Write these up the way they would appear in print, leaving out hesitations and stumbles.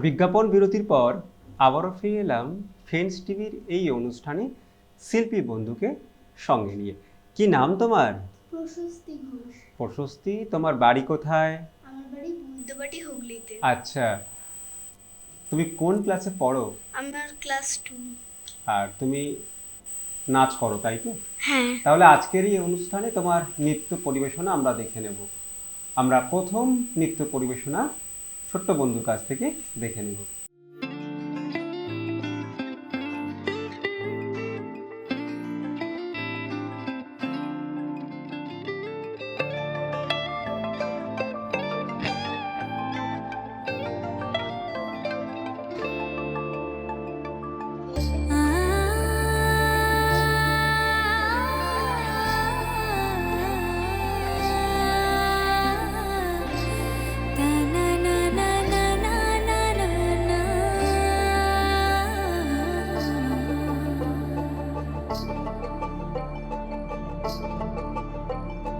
বিজ্ঞাপন বিরতির পর আবারও ফিরে এলাম ফ্রেন্ডস টিভির এই অনুষ্ঠানে শিল্পী বন্ধুকে সঙ্গে নিয়ে। কি নাম তোমার? প্রশস্তি ঘোষ। প্রশস্তি, তোমার বাড়ি কোথায়? আমার বাড়ি বুলদবাটি হুগলিতে। আচ্ছা, তুমি কোন ক্লাসে পড়ো? আমার ক্লাস 2। আর তুমি নাচ করো, তাই তো? হ্যাঁ। তাহলে আজকের এই অনুষ্ঠানে তোমার নৃত্য পরিবেশনা আমরা দেখে নেব। আমরা প্রথম নৃত্য পরিবেশনা ছোট্ট বন্ধুর কাছ থেকে দেখে নেব।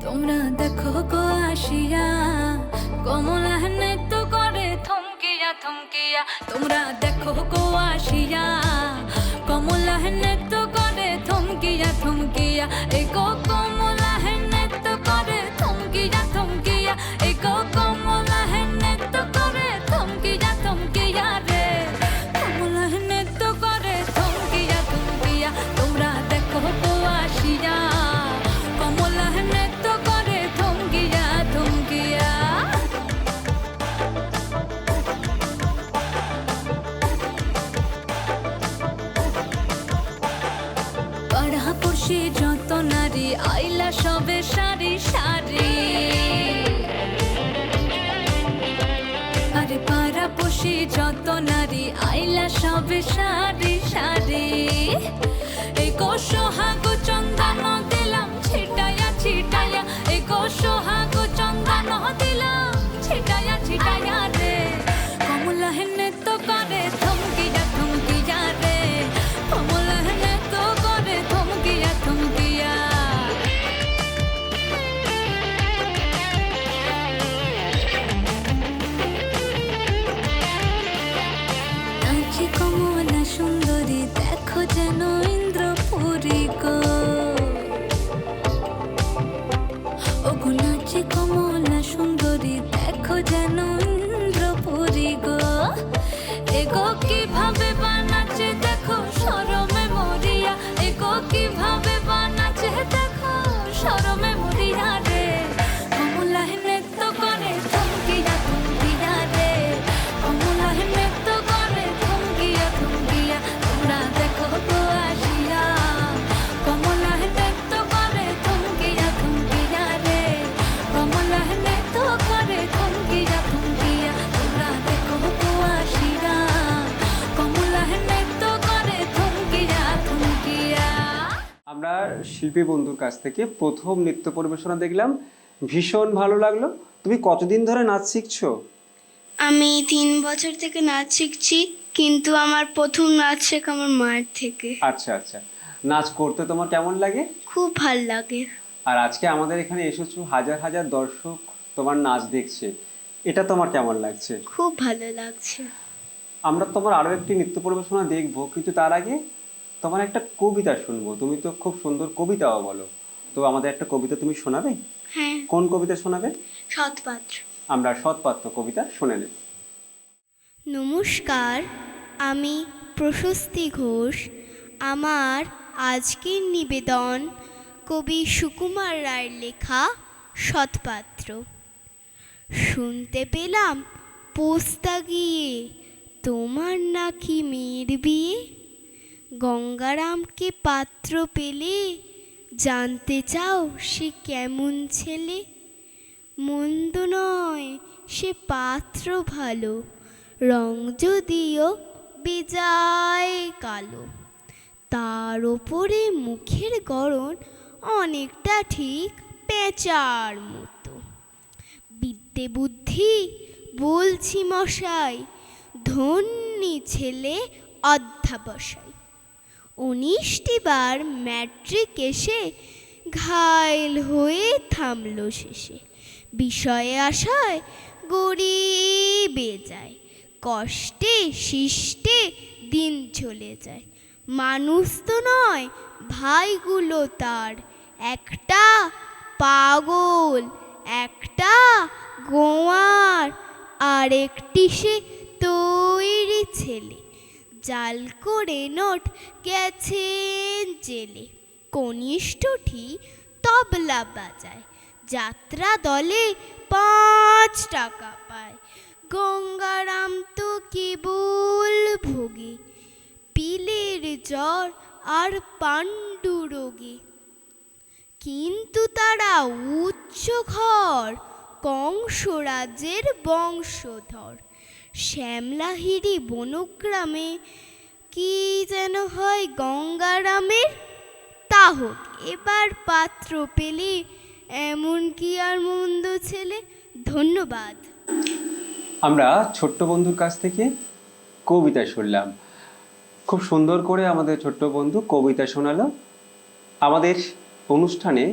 তোমরা দেখো গো আসিয়া কমলা নৃত্য করে থমকিয়া থমকিয়া। তোমরা দেখো গো আসিয়া কমলা নৃত্য করে থমকিয়া থমকিয়া। এই গো কমলা নৃত্য করে থমকিয়া থমকিয়া। এই গো কমলা নৃত্য করে থমকিয়া থমকিয়া রে। কমলা নৃত্য করে থমকিয়া থমকিয়া। তোমরা দেখো গো আসিয়া কমলা নৃত্য করে থমকিয়া থমকিয়া। পাড়াপড়শি যত নারী আইলা সবে সারি সারি। আরে পাড়াপড়শি যত নারী আইলা সবে সারি সারি। এই গো সোহাগ চন্দন দিলাম ছিটায়া ছিটায়া। এই গো সোহাগ চন্দন দিলাম ছিটায়া ছিটায়া রে। কমলা নৃত্য করে থমকিয়া থমকিয়া রে। কমলা নৃত্য করে থমকিয়া থমকিয়া। নাচি কমলা সুন্দরী দেখো যেন ইন্দ্রপুরী গো। ওগো নাচি কমলা সুন্দরী দেখো যেন ইন্দ্রপুরী গো। এগো কিভাবে বানাচ্ছে দেখো শরমে মরিয়া। এগো কিভাবে বানাচ্ছে দেখো শরমে মরিয়া রে। কমলা নৃত্য করে থমকিয়া থমকিয়া রে। কমলা নৃত্য করে থমকিয়া থমকিয়া। তোমরা দেখো গো আসিয়া কমলা নৃত্য করে থমকিয়া থমকিয়া রে। কমলা নৃত্য করে থমকিয়া থমকিয়া। তোমরা দেখো গো আসিয়া কমলা নৃত্য করে থমকিয়া থমকিয়া। আমরা শিল্পী বন্ধুর কাছ থেকে প্রথম নৃত্য পরিবেশনা দেখলাম, ভীষণ ভালো লাগলো। তুমি কতদিন ধরে নাচ শিখছো? আমি 3 বছর থেকে নাচ শিখছি, কিন্তু আমার প্রথম নাচ শেখা আমার মায়ের থেকে। আচ্ছা আচ্ছা, নাচ করতে তোমার কেমন লাগে? খুব ভাল লাগে। আর আজকে আমাদের এখানে এসেছো, হাজার হাজার দর্শক তোমার নাচ দেখছে, এটা তোমার কেমন লাগছে? খুব ভালো লাগছে। আমরা তোমার আরো একটি নৃত্য পরিবেশনা দেখবো, কিন্তু তার আগে তোমার একটা কবিতা শুনবো। তুমি তো খুব সুন্দর কবিতাও বলো, তো আমাদের একটা কবিতা তুমি শোনাবে? হ্যাঁ। কোন কবিতা শোনাবে? সৎপাত্র। আমরা সৎপাত্র কবিতা শুনে নেব। নমস্কার, আমি প্রশস্তি ঘোষ। আমার আজকের নিবেদন কবি সুকুমার রায়ের লেখা সৎপাত্র। শুনতে পেলাম পোস্তা গিয়ে তোমার নাকি মেয়ের বিয়ে। গঙ্গারামকে পাত্র পেলে জানতে চাও সে কেমন ছেলে। মন্দ নয় সে পাত্র ভালো, রং যদিও বেজায় কালো। তার ওপরে মুখের গড়ন অনেকটা ঠিক পেঁচার মতো। বিদ্যে বুদ্ধি বলছি মশাই, ধন্যী ছেলে অধ্যাবসায়। 19টি বার ম্যাট্রিক এসে ঘায়েল হয়ে থামল শেষে। বিষয়ে আশায় গড়িয়ে যায়, কষ্টে শিষ্টে দিন চলে যায়। মানুষ তো নয় ভাইগুলো তার, একটা পাগল একটা গোয়ার, আর একটি সে তৈরি ছেলে, জাল করে নোট গেছেন জেলে। কনিষ্ঠটি তবলা বাজায়, যাত্রা দলে 5 টাকা পায়। গঙ্গারাম তো কেবল ভোগে, পিলের জ্বর আর পাণ্ডু রোগে। কিন্তু তারা উচ্চ ঘর, কংসরাজের বংশধর। শ্যামলাহিরি বনগ্রামে কি যেন হয় গঙ্গারামের, তা হোক, এবার পাত্র পেলে এমন কি আর মন্দ ছেলে। ধন্যবাদ। আমরা ছোট্ট বন্ধুর কাছ থেকে কবিতা শুনলাম। খুব সুন্দর করে আমাদের ছোট্ট বন্ধু কবিতা শোনালো। আমাদের অনুষ্ঠানে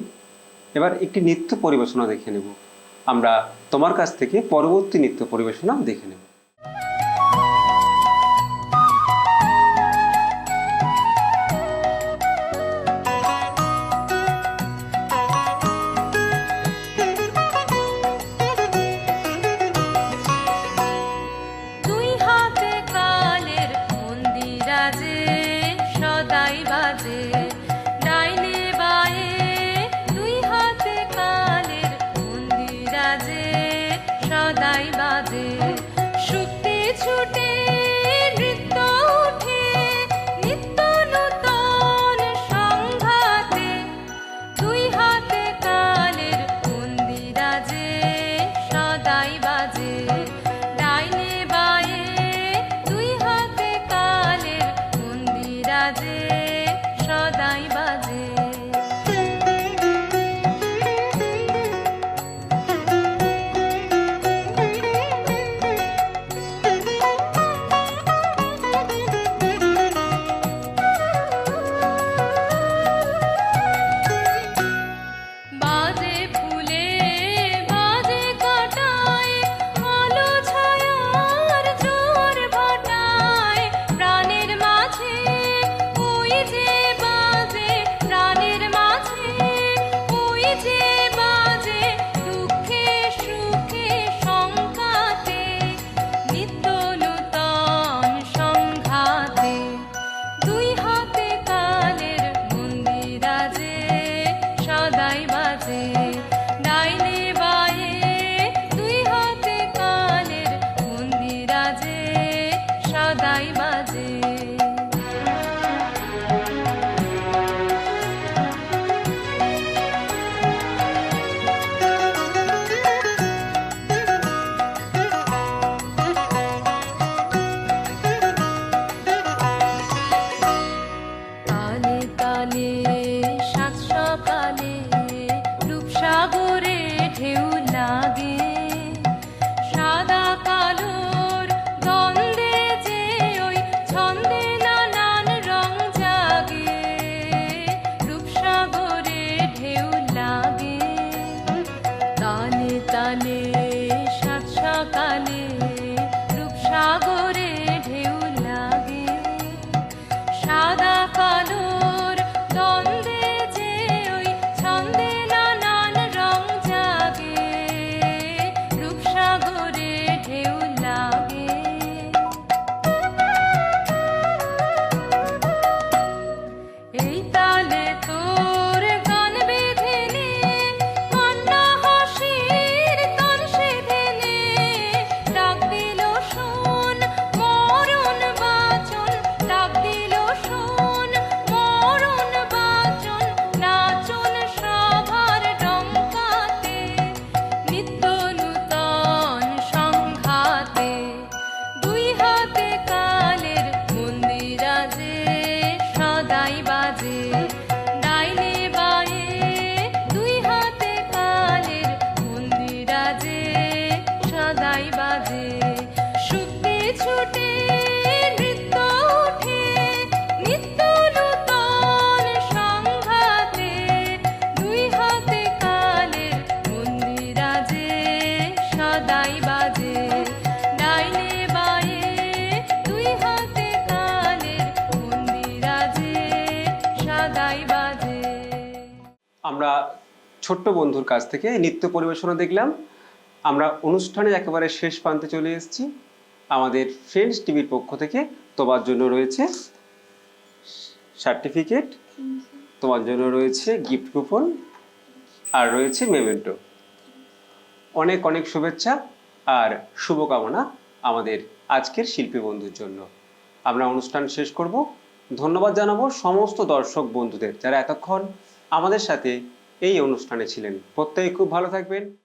এবার একটি নৃত্য পরিবেশনা দেখে নেব। আমরা তোমার কাছ থেকে পরবর্তী নৃত্য পরিবেশনা দেখে নেব। দুই হাতে কালের মন্দিরাজে সদাই বাজে, ডাইনে বায়ে দুই হাতে কালের মন্দিরাজে সদাই বাজে। শুতে ছুটে নৃত্য উঠে নিত্য নূতন সংঘাতে, দুই হাতে কালের মন্দিরাজে সদাই বাজে, ডাইনে বায়ে দুই হাতে কালের মন্দিরাজে সদাই বাজে। বাজে ফুলে বাজে কাটায়, আলো ছায়ার জোর ভাটায়, প্রাণের মাঝে ওই যে বাজে, প্রাণের মাঝে ওই যে বাজে, দুঃখে সুখে সংঘাতে নিত্য নূতন সংঘাতে। দুই হাতে কালের মন্দিরাজে সদাই বাজে, ডাইনে বায়ে দুই হাতে কালের মন্দিরাজে সদাই বাজে। তালে তালে সাত সকালে রূপসাগরে ঢেউ লাগে, সাদা কালোর দ্বন্দ্বে যে ওই ছন্দে নানান রং জাগে, রূপসাগরে ঢেউ লাগে। তালে তালে সাত সকালে রূপসাগরে ঢেউ লাগে, সাদা কালোর দ্বন্দ্বে যে ওই ছন্দে নানান রং জাগে, রূপসাগরে ঢেউ লাগে। এই তালে তোর গান বেঁধে নে, কান্না হাসির তান সেধে নে, ডাক দিল শোন মরণ বাচন, ডাক দিল শোন মরণ বাচন, নাচন সভার ডঙ্কাতে নিত্য নূতন সংঘাতে। দুই হাতে কালের মন্দিরাজে সদাই বাজে, ডাইনে বায়ে দুই হাতে কালের মন্দিরাজে সদাই বাজে। শুতে ছুটে নৃত্য উঠে নিত্য নূতন সংঘাতে, দুই হাতে কালের মন্দিরাজে সদাই বাজে, ডাইনে বায়ে আমরা ছোট্ট বন্ধুর কাছ থেকে নৃত্য পরিবেশনা দেখলাম। আমরা অনুষ্ঠানের একেবারে শেষ প্রান্তে চলে এসেছি। আমাদের ফ্রেন্ডস টিভির পক্ষ থেকে তোমার জন্য রয়েছে সার্টিফিকেট, তোমার জন্য রয়েছে গিফট কুপন, আর রয়েছে মেমেন্টো। অনেক অনেক শুভেচ্ছা আর শুভকামনা আমাদের আজকের শিল্পী বন্ধুর জন্য। আমরা অনুষ্ঠান শেষ করব। ধন্যবাদ জানাবো সমস্ত দর্শক বন্ধুদের যারা এতক্ষণ আমাদের সাথে এই অনুষ্ঠানে ছিলেন। প্রত্যেকে খুব ভালো থাকবেন।